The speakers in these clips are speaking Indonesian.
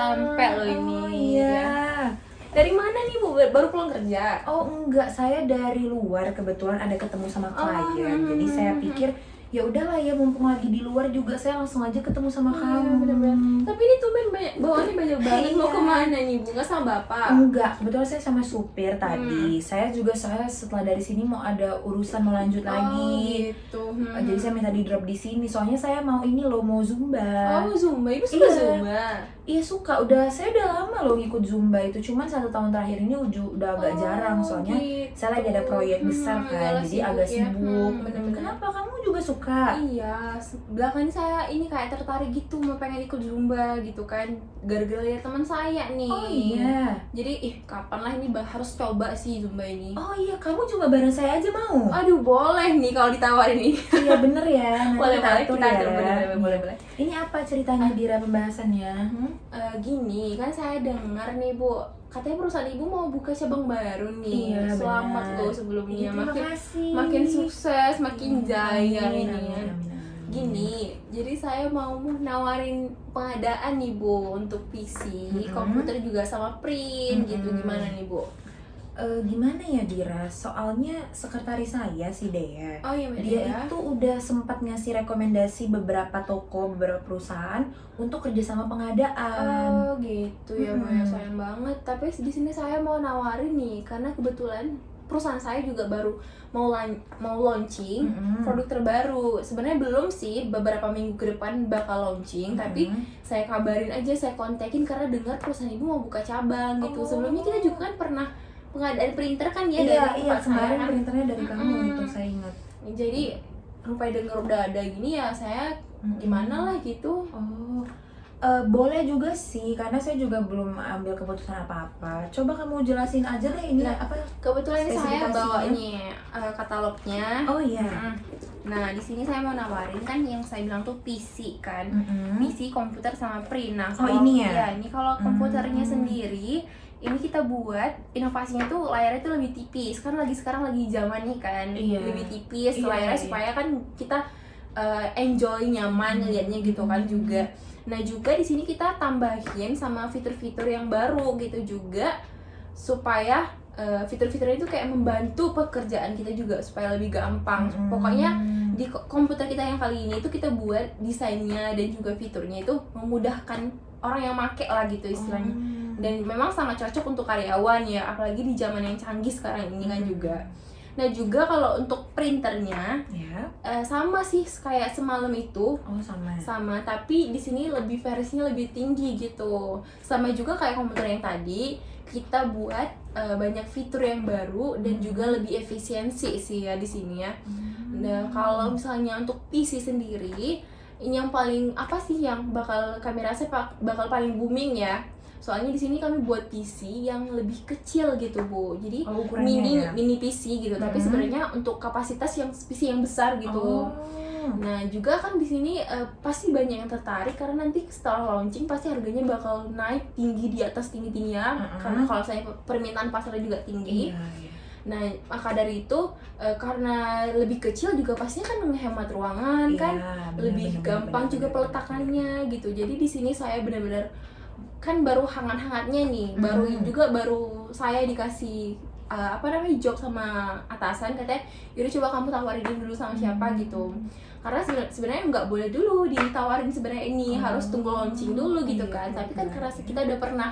sampai loh ini. Oh iya. Dari mana nih Bu? Baru pulang kerja? Oh enggak, saya dari luar, kebetulan ada ketemu sama klien. Jadi saya pikir ya udahlah ya, mumpung lagi di luar juga saya langsung aja ketemu sama kamu. Bener-bener. Tapi ini tumben bawaannya banyak banget. Mau Iya. kemana nih Bu? Nggak sama bapak? Enggak, kebetulan saya sama supir tadi. Saya setelah dari sini mau ada urusan, mau lanjut lagi. Gitu. Jadi saya minta di drop di sini. Soalnya saya mau mau Zumba. Oh Zumba, Ibu suka Iya. Zumba? Iya suka, saya udah lama loh ngikut Zumba itu. Cuman 1 tahun terakhir ini udah agak jarang. Soalnya gitu. saya lagi ada proyek besar kan, jadi agak sibuk. Bener-bener. Kenapa kamu juga suka? Iya, belakangan saya ini kayak tertarik gitu, mau pengen ikut Zumba gitu kan. Gara-gara lihat teman saya nih. Oh iya. Jadi kapan lah ini harus coba sih Zumba ini. Oh iya, kamu juga bareng saya aja mau? Aduh, boleh nih kalau ditawarin ini. Iya bener ya. Nanti Boleh, kita atur ya. boleh. Ini apa ceritanya Dira pembahasannya? Gini, kan saya dengar nih Bu, katanya perusahaan Ibu mau buka cabang baru nih. Iya, Selamat benar. loh sebelumnya. Terima kasih. Makin sukses, makin jaya Amin, ini ya. amin. Gini, jadi saya mau nawarin pengadaan nih Bu untuk PC, komputer juga sama print gitu. Gimana nih Bu? Gimana ya Dira? Soalnya sekretaris saya si Dea. Oh iya, Dia ya. itu udah sempat ngasih rekomendasi beberapa toko, beberapa perusahaan untuk kerjasama pengadaan. Oh gitu ya, Bu ya, sayang banget. Tapi di sini saya mau nawarin nih, karena kebetulan perusahaan saya juga baru mau launching produk terbaru. Sebenarnya belum sih, beberapa minggu ke depan bakal launching, tapi saya kabarin aja, saya kontakin karena dengar perusahaan Ibu mau buka cabang gitu. Sebelumnya kita juga kan pernah pengadaan printer kan ya, dari tempat kemarin saya. printernya dari kamu itu saya ingat. Jadi rupanya dengar udah ada gini ya, saya gimana lah gitu. Boleh juga sih, karena saya juga belum ambil keputusan apa-apa. Coba kamu jelasin aja deh ini apa? Kebetulan ini saya spesifikasinya? bawa ini katalognya. Oh iya. Nah, di sini saya mau nawarin kan yang saya bilang tuh PC kan. PC, komputer sama print. Nah, kalau ini ya? ya, ini kalau komputernya sendiri, ini kita buat inovasinya tuh layarnya tuh lebih tipis. Kan sekarang lagi zaman nih kan, lebih tipis layarnya supaya kan kita enjoy, nyaman liatnya gitu kan juga. Nah, juga di sini kita tambahin sama fitur-fitur yang baru gitu juga, supaya fitur-fiturnya itu kayak membantu pekerjaan kita juga supaya lebih gampang. Pokoknya di komputer kita yang kali ini itu kita buat desainnya dan juga fiturnya itu memudahkan orang yang make lah gitu istilahnya. Dan memang sangat cocok untuk karyawan ya, apalagi di zaman yang canggih sekarang ini kan juga. Nah, juga kalau untuk printernya sama sih kayak semalam itu. Oh, sama. Tapi di sini versinya lebih tinggi gitu. Sama juga kayak komputer yang tadi, kita buat banyak fitur yang baru dan juga lebih efisiensi sih ya di sini ya. Nah, kalau misalnya untuk PC sendiri, ini yang paling yang bakal kami rasa bakal paling booming ya. Soalnya di sini kami buat PC yang lebih kecil gitu Bu, jadi mini PC gitu. Tapi sebenarnya untuk kapasitas yang PC yang besar gitu. Nah, juga kan di sini pasti banyak yang tertarik karena nanti setelah launching pasti harganya bakal naik tinggi di atas tinggi-tingginya. Karena kalau saya permintaan pasarnya juga tinggi. Nah, maka dari itu karena lebih kecil juga pastinya kan menghemat ruangan kan, lebih gampang juga peletakannya gitu. Jadi di sini saya benar-benar kan baru hangat-hangatnya nih, baru saya dikasih job sama atasan, katanya yaudah coba kamu tawarin dulu sama siapa gitu. Karena sebenarnya nggak boleh dulu ditawarin sebenarnya ini, harus tunggu launching dulu gitu kan. Tapi kan karena kita udah pernah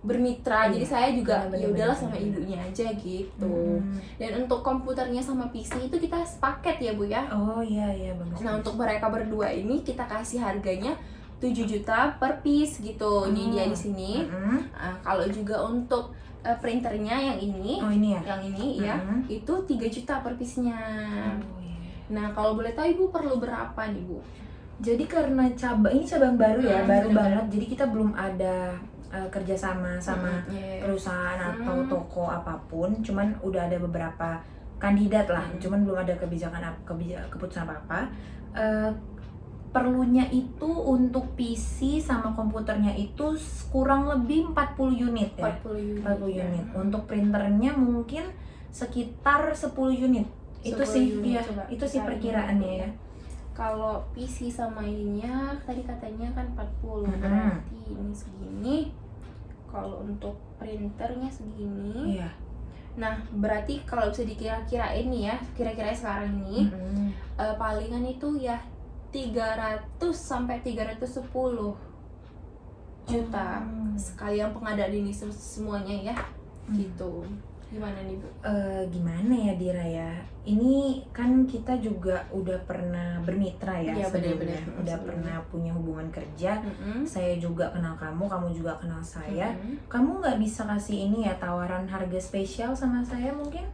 bermitra, jadi saya juga ya udahlah sama ibunya aja gitu. Dan untuk komputernya sama PC itu kita sepaket ya Bu ya. Oh iya bagus. Nah, untuk mereka berdua ini kita kasih harganya 7 juta per piece gitu. Ini dia di sini. Kalau juga untuk printernya yang ini, yang ini ya, itu 3 juta per piece-nya. Nah, kalau boleh tahu Ibu perlu berapa nih Bu? Jadi karena ini cabang baru ya, baru banget. Jadi kita belum ada kerjasama sama perusahaan atau toko apapun. Cuman udah ada beberapa kandidat lah. Cuman belum ada keputusan apa-apa. Perlunya itu untuk PC sama komputernya itu kurang lebih 40 unit ya. 40 unit. Untuk printernya mungkin sekitar 10 unit. Itu sih perkiraannya ya. Kalau PC sama ininya tadi katanya kan 40, berarti ini segini. untuk printernya segini. Iya. Nah berarti kalau bisa dikira-kirain nih ya, kira-kira sekarang ini palingan itu ya 300 sampai 310 juta sekali yang pengadaan ini semuanya ya. Gitu. Gimana nih Bu? Gimana ya Dira ya, ini kan kita juga udah pernah bermitra ya, Iya, sebelumnya benar-benar. udah pernah punya hubungan kerja. Saya juga kenal kamu, kamu juga kenal saya. Kamu nggak bisa kasih ini ya, tawaran harga spesial sama saya mungkin?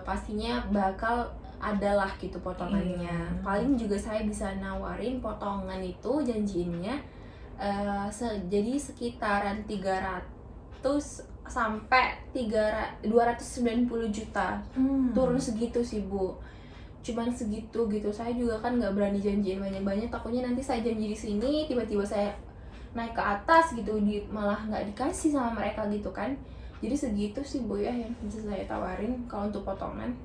Pastinya bakal adalah gitu potongannya. Paling juga saya bisa nawarin potongan itu janjiinnya jadi sekitaran 300 sampai 290 juta. Turun segitu sih Bu, cuman segitu gitu. Saya juga kan nggak berani janjiin banyak-banyak, takutnya nanti saya janji di sini tiba-tiba saya naik ke atas gitu, malah nggak dikasih sama mereka gitu kan. Jadi segitu sih Bu ya yang bisa saya tawarin kalau untuk potongan.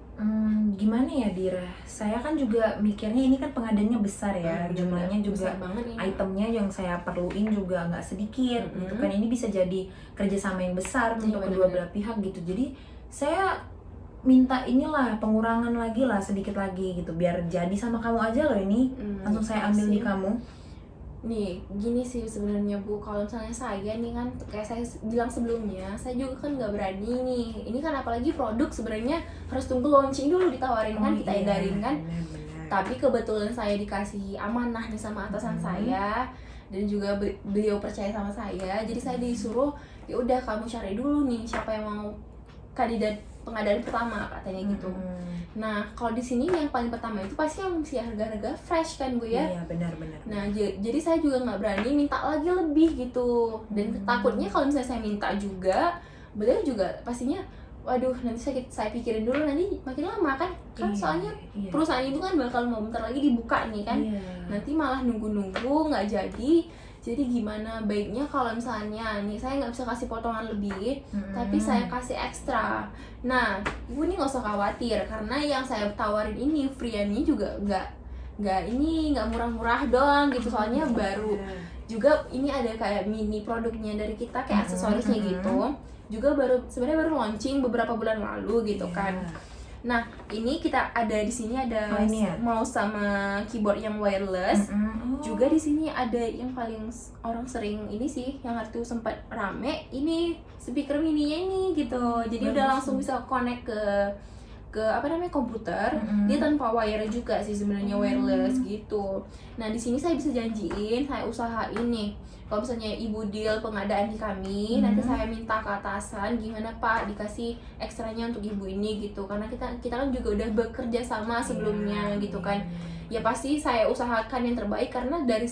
Gimana ya Dira, saya kan juga mikirnya ini kan pengadaannya besar ya, jumlahnya juga, itemnya yang saya perluin juga nggak sedikit gitu kan. Ini bisa jadi kerjasama yang besar untuk kedua belah pihak gitu. Jadi saya minta inilah pengurangan lagi lah, sedikit lagi gitu, biar jadi sama kamu aja loh ini. Langsung saya ambil di kamu. Nih gini sih sebenarnya Bu, kalau misalnya saya nih kan kayak saya bilang sebelumnya, saya juga kan nggak berani nih. Ini kan apalagi produk sebenarnya harus tunggu launching dulu ditawarin kan, kita edarin kan. Tapi kebetulan saya dikasih amanah nih sama atasan saya, dan juga beliau percaya sama saya. Jadi saya disuruh ya udah kamu cari dulu nih siapa yang mau kandidat pengadaan pertama katanya gitu. Nah kalau di sini yang paling pertama itu pasti yang mesti harga-harga fresh kan Bu ya. Iya benar-benar. Nah jadi saya juga nggak berani minta lagi lebih gitu, dan takutnya kalau misalnya saya minta juga beliau juga pastinya waduh nanti saya pikirin dulu, nanti makin lama kan soalnya perusahaan itu kan bakal mau bentar lagi dibuka nih kan. Nanti malah nunggu-nunggu nggak jadi. Jadi gimana baiknya kalau misalnya nih saya nggak bisa kasih potongan lebih, tapi saya kasih ekstra. Nah Ibu nih nggak usah khawatir, karena yang saya tawarin ini free-nya juga nggak murah-murah doang gitu. Soalnya baru juga ini ada kayak mini produknya dari kita, kayak aksesorisnya gitu. Juga sebenarnya baru launching beberapa bulan lalu gitu kan. Nah ini kita ada di sini ada mouse sama keyboard yang wireless. Juga di sini ada yang paling orang sering ini sih, yang waktu sempat rame ini speaker mininya ini gitu. Jadi udah langsung bisa connect ke apa namanya komputer. Dia tanpa wire juga sih sebenarnya, wireless gitu. Nah di sini saya bisa janjiin, saya usahain nih kalau misalnya Ibu deal pengadaan di kami, nanti saya minta ke atasan gimana Pak dikasih ekstranya untuk Ibu ini gitu, karena kita kan juga udah bekerja sama sebelumnya gitu kan. Ya pasti saya usahakan yang terbaik, karena dari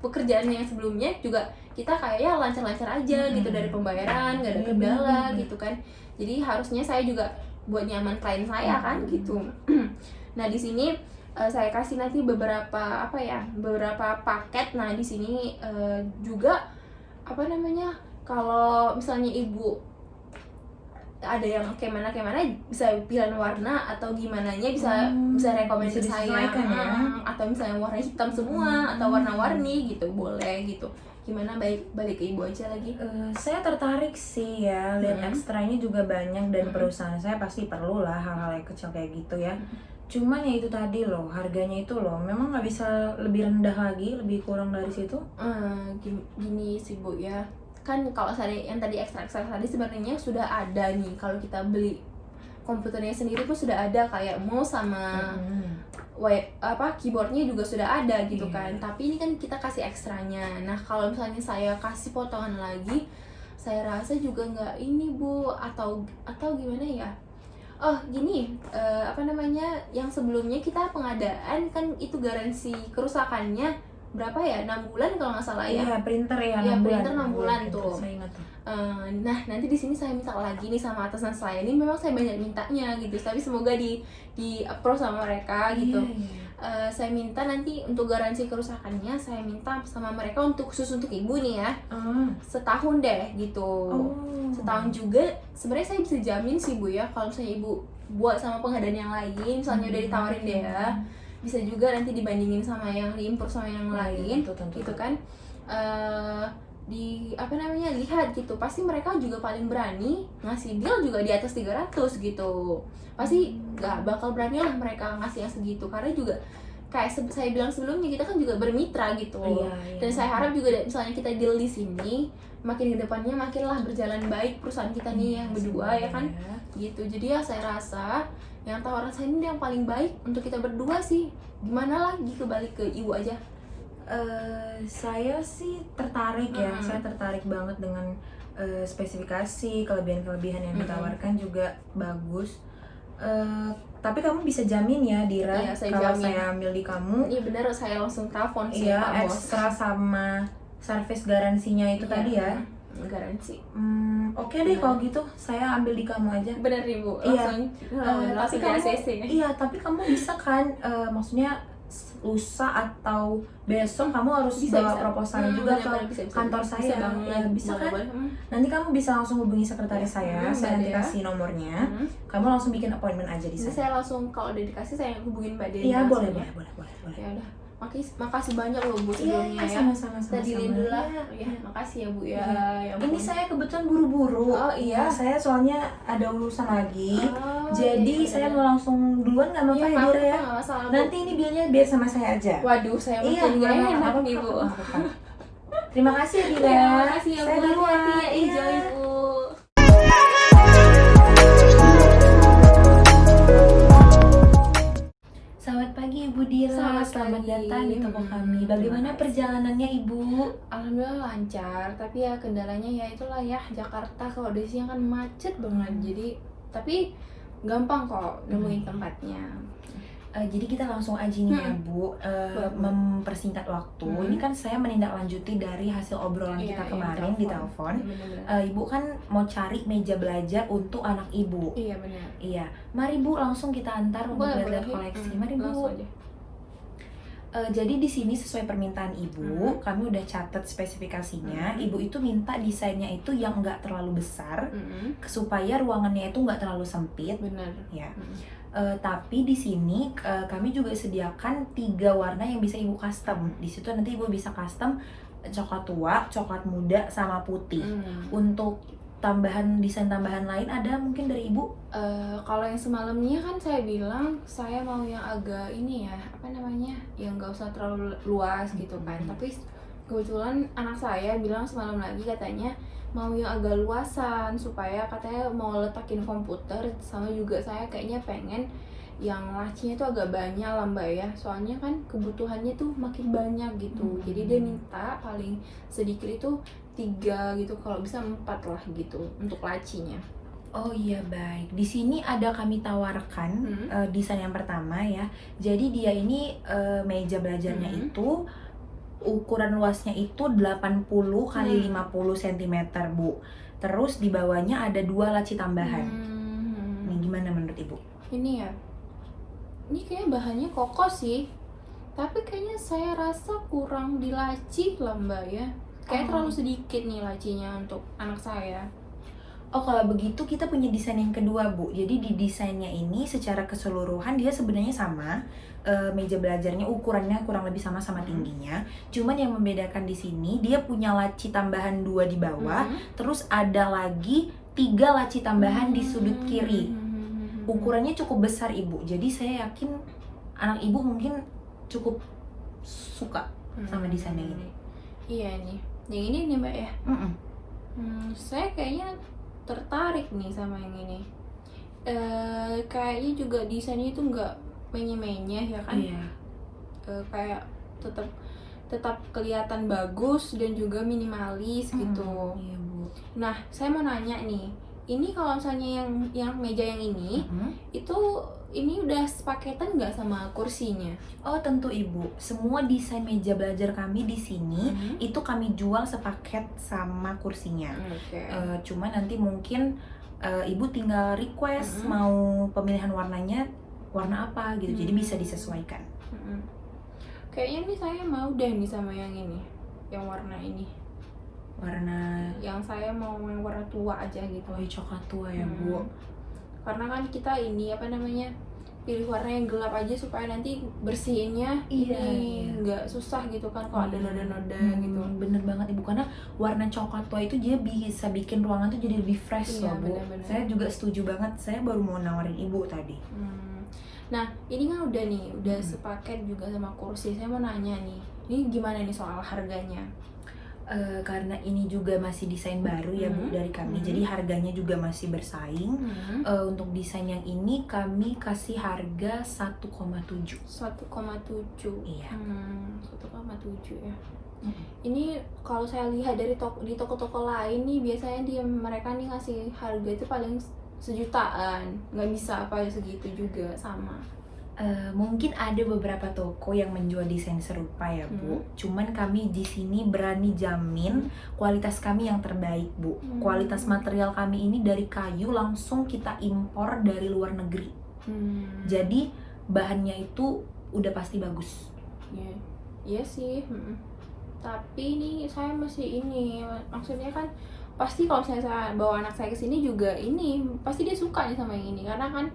pekerjaan yang sebelumnya juga kita kayaknya lancar-lancar aja gitu, dari pembayaran nggak ada kendala gitu kan. Jadi harusnya saya juga buat nyaman klien saya kan gitu. Nah di sini saya kasih nanti beberapa paket. Nah di sini juga apa namanya, kalau misalnya Ibu ada yang kayak mana bisa pilihan warna atau gimana nya bisa rekomend ke saya ya? Atau misalnya warna hitam semua atau warna-warni gitu boleh gitu. Gimana, balik ke Ibu aja lagi. Saya tertarik sih ya, lihat ekstranya juga banyak, dan perusahaan saya pasti perlu lah hal-hal yang kecil kayak gitu ya. Cuman ya itu tadi loh, harganya itu loh memang nggak bisa lebih rendah lagi, lebih kurang dari situ. Gini sih Bu ya, kan kalau saya yang tadi ekstra tadi sebenarnya sudah ada nih. Kalau kita beli komputernya sendiri pun sudah ada kayak mouse sama keyboardnya juga sudah ada gitu kan. Tapi ini kan kita kasih ekstranya. Nah kalau misalnya saya kasih potongan lagi, saya rasa juga nggak ini Bu, atau gimana ya. Gini, yang sebelumnya kita pengadaan kan itu garansi kerusakannya berapa ya, 6 bulan kalau nggak salah ya. Iya, printer ya, 6 bulan tuh. Saya ingat tuh. Nah nanti di sini saya minta lagi nih sama atasan saya. Ini memang saya banyak mintanya gitu, tapi semoga di approve sama mereka gitu. Saya minta nanti untuk garansi kerusakannya, saya minta sama mereka untuk khusus untuk Ibu nih ya, setahun deh gitu. Setahun juga sebenarnya saya bisa jamin sih Bu ya, kalau misalnya Ibu buat sama pengadaan yang lain, misalnya udah ditawarin dia, bisa juga nanti dibandingin sama yang diimpor sama yang lain gitu kan. apa namanya lihat gitu, pasti mereka juga paling berani ngasih deal juga di atas 300 gitu. Pasti nggak bakal berani lah mereka ngasih yang segitu, karena juga kayak saya bilang sebelumnya, kita kan juga bermitra gitu. Dan saya harap juga misalnya kita deal di sini, makin kedepannya makinlah berjalan baik perusahaan kita nih yang berdua ya kan gitu. Jadi ya saya rasa yang tawaran saya ini yang paling baik untuk kita berdua sih. Gimana lagi, kebalik ke ibu aja. Saya sih tertarik ya, saya tertarik banget dengan spesifikasi, kelebihan-kelebihan yang ditawarkan juga bagus. Tapi kamu bisa jamin ya Dira, Iya, kalau jamin. saya ambil di kamu, Iya benar, saya langsung telepon sih iya, Pak Bos. ekstra sama service garansinya itu tadi ya. Garansi. Oke deh kalau gitu, saya ambil di kamu aja. Bener Ibu, Iya. langsung Tapi kamu, ACC. iya, tapi kamu bisa kan, maksudnya lusa atau besok kamu harus bawa proposalnya juga ke kantor saya. Ya, bisa kan? Nanti kamu bisa langsung hubungi sekretaris saya nanti kasih nomornya. Kamu langsung bikin appointment aja di sana. Saya langsung, kalau udah dikasih saya hubungin Mbak Deni. Iya, boleh. Ya udah. Makasih banyak loh Bu sebelumnya ya. Sama-sama. Tadi dulu lah. Ya, makasih ya Bu ya. Ini saya kebetulan buru-buru. Oh iya. Saya soalnya ada urusan lagi. Jadi saya mau langsung duluan, nggak apa-apa ya Dira ya. Nanti ini bilnya biar sama saya aja. Waduh, saya makin nggak enak nih Bu. Terima kasih ya Dira. Terima kasih ya Bu. Saya duluan. Hati-hati ya, enjoy Bu. Selamat pagi Ibu Dira, selamat datang di toko kami. Bagaimana perjalanannya Ibu? Alhamdulillah lancar, tapi ya kendalanya ya itulah ya, Jakarta kalau di sini kan macet banget. Jadi tapi gampang kok nemuin tempatnya. Jadi kita langsung aja nih ya Bu, mempersingkat waktu. Ini kan saya menindaklanjuti dari hasil obrolan kita kemarin di telepon. Ibu kan mau cari meja belajar untuk anak Ibu. Iya benar. Iya, mari Bu langsung kita antar untuk lihat koleksi. Mari Bu. Jadi di sini sesuai permintaan Ibu, kami udah catat spesifikasinya. Ibu itu minta desainnya itu yang nggak terlalu besar, supaya ruangannya itu nggak terlalu sempit. Benar. Ya. Tapi di sini kami juga sediakan 3 warna yang bisa Ibu custom. Di situ nanti Ibu bisa custom coklat tua, coklat muda, sama putih. Untuk desain tambahan lain ada mungkin dari Ibu? Kalau yang semalamnya kan saya bilang saya mau yang agak ini ya, apa namanya, yang nggak usah terlalu luas gitu kan. Tapi kebetulan anak saya bilang semalam lagi katanya mau yang agak luasan, supaya katanya mau letakin komputer, sama juga saya kayaknya pengen yang lacinya tuh agak banyak lah Mbak ya, soalnya kan kebutuhannya tuh makin banyak gitu. Jadi dia minta paling sedikit itu 3 gitu, kalau bisa 4 lah gitu untuk lacinya. Oh iya baik, di sini ada kami tawarkan desain yang pertama ya. Jadi dia ini meja belajarnya itu ukuran luasnya itu 80 kali 50 cm Bu. Terus di bawahnya ada 2 laci tambahan. Nih gimana menurut Ibu? Ini ya, ini kayaknya bahannya kokoh sih, tapi kayaknya saya rasa kurang di laci lah Mbak ya. Kayak terlalu sedikit nih lacinya untuk anak saya. Oh kalau begitu kita punya desain yang kedua Bu. Jadi di desainnya ini secara keseluruhan dia sebenarnya sama. Meja belajarnya ukurannya kurang lebih sama tingginya. Cuman yang membedakan di sini dia punya laci tambahan 2 di bawah. Terus ada lagi 3 laci tambahan di sudut kiri. Ukurannya cukup besar Ibu. Jadi saya yakin anak Ibu mungkin cukup suka sama desainnya ini. Iya nih. Yang ini nih Mbak ya. Saya kayaknya tertarik nih sama yang ini. Kayaknya juga desainnya itu nggak menye-menye ya kan. Iya. Kayak tetap kelihatan bagus dan juga minimalis gitu. Iya Bu. Nah saya mau nanya nih, ini kalau misalnya yang meja yang ini itu ini udah sepaketan nggak sama kursinya? Oh tentu Ibu, semua desain meja belajar kami di sini itu kami jual sepaket sama kursinya. Cuma nanti mungkin Ibu tinggal request mau pemilihan warnanya warna apa gitu, jadi bisa disesuaikan. Kayaknya nih saya mau deh nih sama yang ini, yang warna ini. Warna yang saya mau yang warna tua aja gitu. coklat tua ya Bu. Karena kan kita ini apa namanya, pilih warna yang gelap aja supaya nanti bersihinnya ini nggak susah gitu kan kalau ada noda-noda gitu. Bener banget Ibu, karena warna coklat tua itu dia bisa bikin ruangan tuh jadi lebih fresh loh Bu. Bener-bener. Saya juga setuju banget, saya baru mau nawarin Ibu tadi. Nah ini kan udah sepaket juga sama kursi. Saya mau nanya nih, ini gimana nih soal harganya? Karena ini juga masih desain baru ya Bu dari kami, jadi harganya juga masih bersaing. Untuk desain yang ini kami kasih harga 1,7. 1,7. Iya. 1,7 ya. Ini kalau saya lihat dari di toko-toko lain nih, biasanya mereka nih ngasih harga itu paling sejutaan, nggak bisa apa segitu juga sama. Mungkin ada beberapa toko yang menjual desain serupa ya Bu. Cuman kami di sini berani jamin kualitas kami yang terbaik Bu. Kualitas material kami ini dari kayu langsung kita impor dari luar negeri. Jadi bahannya itu udah pasti bagus. Iya sih. Tapi ini saya masih maksudnya kan pasti kalau saya bawa anak saya ke sini juga pasti dia suka nih sama yang ini, karena kan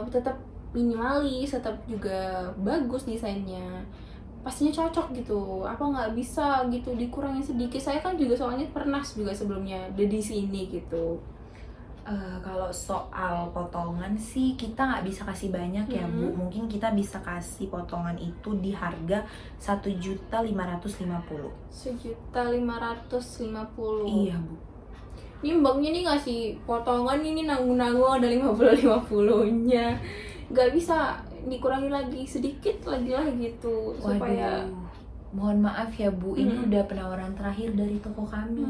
tetap minimalis, tetap juga bagus desainnya, pastinya cocok gitu. Apa nggak bisa gitu dikurangin sedikit? Saya kan juga soalnya pernah juga sebelumnya ada di sini gitu. Kalau soal potongan sih kita nggak bisa kasih banyak ya Bu. Mungkin kita bisa kasih potongan itu di harga 1.550.000. 1.550.000. Iya Bu. Ini mbaknya nih ngasih potongan ini nanggung-nanggung ada 50-50-nya. Nggak bisa dikurangi lagi sedikit lagi lah gitu. Waduh, supaya mohon maaf ya Bu, ini udah penawaran terakhir dari toko kami.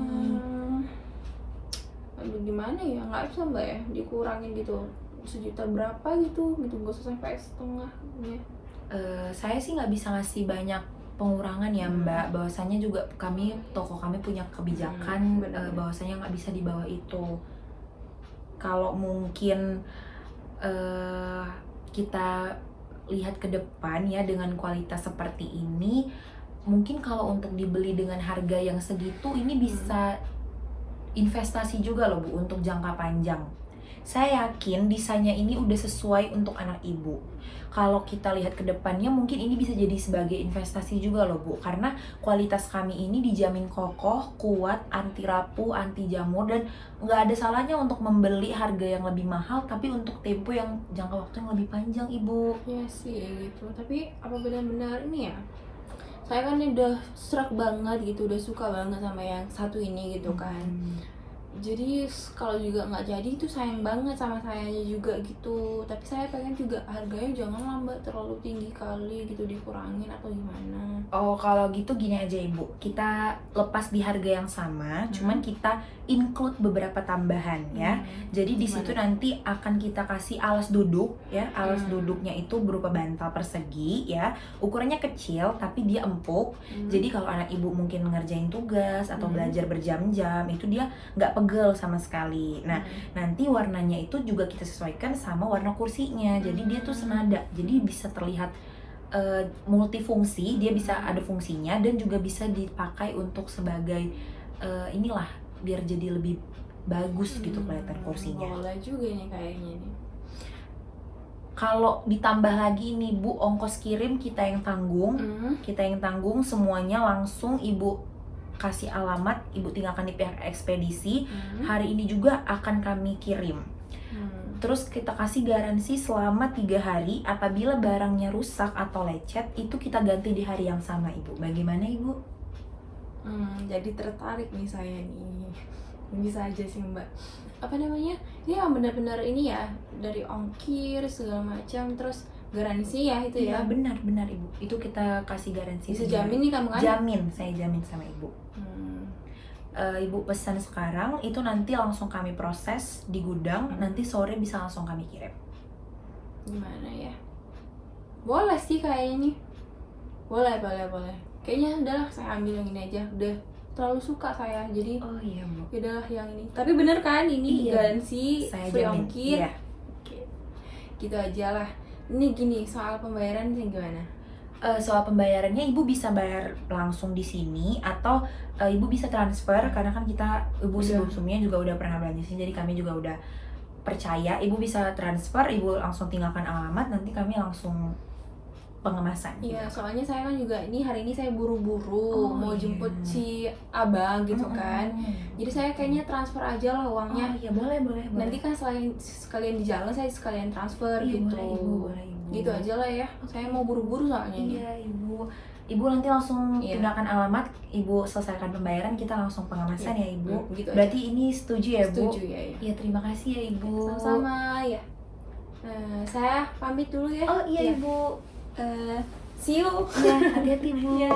Aduh gimana ya, nggak bisa mbak ya dikurangin gitu 1 juta berapa gitu nggak usah sampai setengahnya. Saya sih nggak bisa ngasih banyak pengurangan ya Mbak, bahwasanya juga toko kami punya kebijakan bahwasanya nggak bisa di bawah itu. Kalau mungkin kita lihat ke depan ya dengan kualitas seperti ini, mungkin kalau untuk dibeli dengan harga yang segitu ini bisa investasi juga loh Bu untuk jangka panjang. Saya yakin desainnya ini udah sesuai untuk anak ibu. Kalau kita lihat ke depannya mungkin ini bisa jadi sebagai investasi juga loh Bu, karena kualitas kami ini dijamin kokoh, kuat, anti rapuh, anti jamur, dan nggak ada salahnya untuk membeli harga yang lebih mahal tapi untuk tempo yang jangka waktu yang lebih panjang Ibu. Iya sih gitu, tapi apa benar-benar ini ya? Saya kan udah serak banget gitu, udah suka banget sama yang satu ini gitu kan. Jadi kalau juga nggak jadi itu sayang banget sama sayanya juga gitu. Tapi saya pengen juga harganya jangan lambat terlalu tinggi kali gitu, dikurangin atau gimana. Oh kalau gitu gini aja Ibu, kita lepas di harga yang sama, cuman kita include beberapa tambahan ya. Jadi di situ nanti akan kita kasih alas duduk ya. Alas duduknya itu berupa bantal persegi ya. Ukurannya kecil tapi dia empuk. Jadi kalau anak ibu mungkin ngerjain tugas atau belajar berjam-jam itu dia nggak pegel sama sekali. Nah nanti warnanya itu juga kita sesuaikan sama warna kursinya. Jadi dia tuh senada. Jadi bisa terlihat multifungsi. Dia bisa ada fungsinya dan juga bisa dipakai untuk sebagai inilah biar jadi lebih bagus gitu kelihatan kursinya. Boleh juga nih kayaknya nih. Kalau ditambah lagi nih Bu, ongkos kirim kita yang tanggung. Kita yang tanggung semuanya, langsung Ibu kasih alamat, Ibu tinggalkan di pihak ekspedisi. Hari ini juga akan kami kirim. Terus kita kasih garansi selama 3 hari. Apabila barangnya rusak atau lecet, itu kita ganti di hari yang sama Ibu. Bagaimana Ibu? Jadi tertarik nih saya nih. Bisa aja sih Mbak. Apa namanya? Ini yang benar-benar ini ya, dari ongkir segala macam, terus garansi ya itu ya. Iya benar Ibu. Itu kita kasih garansi. Bisa jamin nih kamu kan? Jamin, saya jamin sama Ibu. Ibu pesan sekarang, itu nanti langsung kami proses di gudang, nanti sore bisa langsung kami kirim. Gimana ya? Boleh sih kayaknya nih. Boleh. Kayaknya udahlah saya ambil yang ini aja. Udah terlalu suka saya, jadi oh iya Bu. Udahlah yang ini. Tapi bener kan ini garansi free ongkir? Iya. Oke. Gitu aja lah. Ini gini, soal pembayaran sih gimana? Soal pembayarannya Ibu bisa bayar langsung di sini atau Ibu bisa transfer, karena kan Ibu sebelumnya juga udah pernah belanja sini, jadi kami juga udah percaya, ibu bisa transfer, ibu langsung tinggalkan alamat, nanti kami langsung pengemasan. Iya, soalnya saya kan juga hari ini saya buru-buru mau jemput si abang gitu kan. Jadi saya kayaknya transfer aja lah uangnya. Oh iya, boleh. Nanti kan sekalian di jalan saya sekalian transfer gitu. Boleh, ibu. Gitu aja lah ya. Saya mau buru-buru soalnya ini. Iya, ibu nanti langsung tinggalkan alamat, ibu selesaikan pembayaran, kita langsung pengemasan ya ibu. Gitu Berarti aja. ini setuju ya bu? Setuju ya. Iya, terima kasih ya ibu. Sama-sama ya. Saya pamit dulu ya. Oh iya ibu. See you. Ya, hati-hati bu.